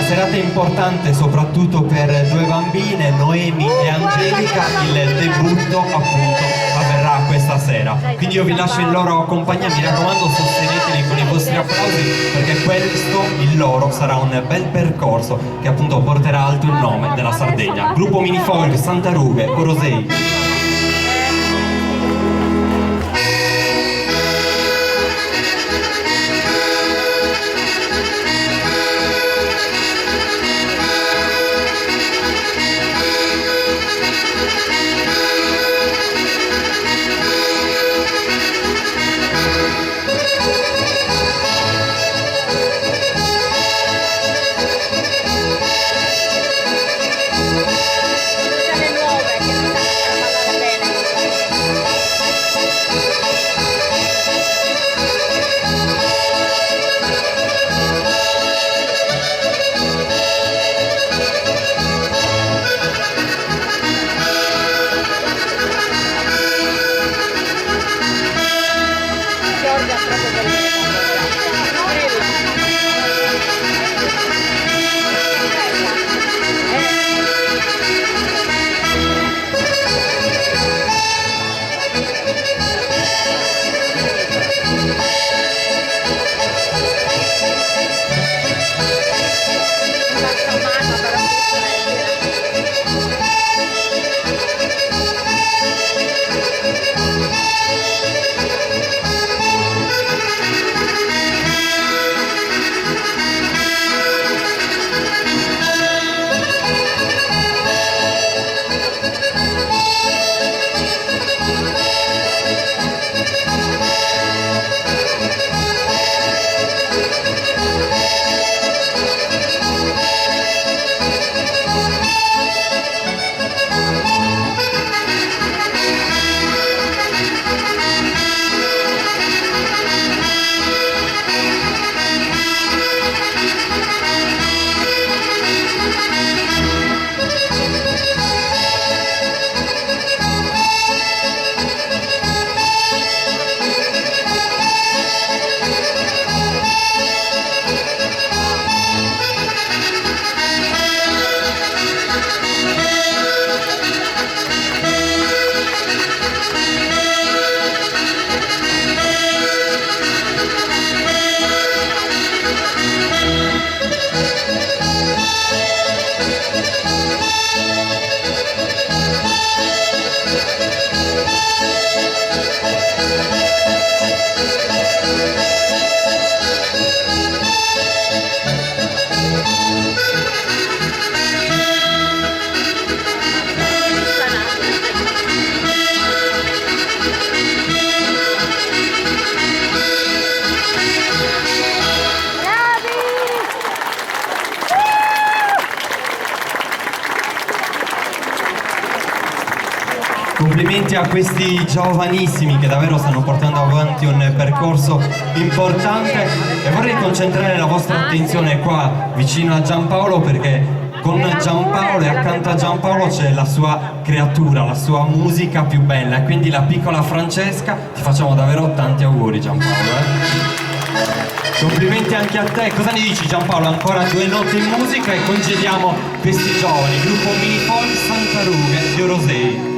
serata importante soprattutto per due bambine, Noemi e Angelica. Il debutto appunto avverrà questa sera, quindi io vi lascio in loro compagnia. Mi raccomando, sosteneteli con i vostri applausi, perché questo, il loro, sarà un bel percorso che appunto porterà alto il nome della Sardegna. Gruppo Minifolk Santa Rughe, Orosei. Complimenti a questi giovanissimi che davvero stanno portando avanti un percorso importante, e vorrei concentrare la vostra attenzione qua vicino a Giampaolo, perché con Giampaolo e accanto a Giampaolo c'è la sua creatura, la sua musica più bella, e quindi la piccola Francesca. Ti facciamo davvero tanti auguri, Giampaolo. Complimenti anche a te. Cosa ne dici, Giampaolo? Ancora 2 note in musica e congediamo questi giovani. Gruppo Minifolk Santa Rughe di Orosei.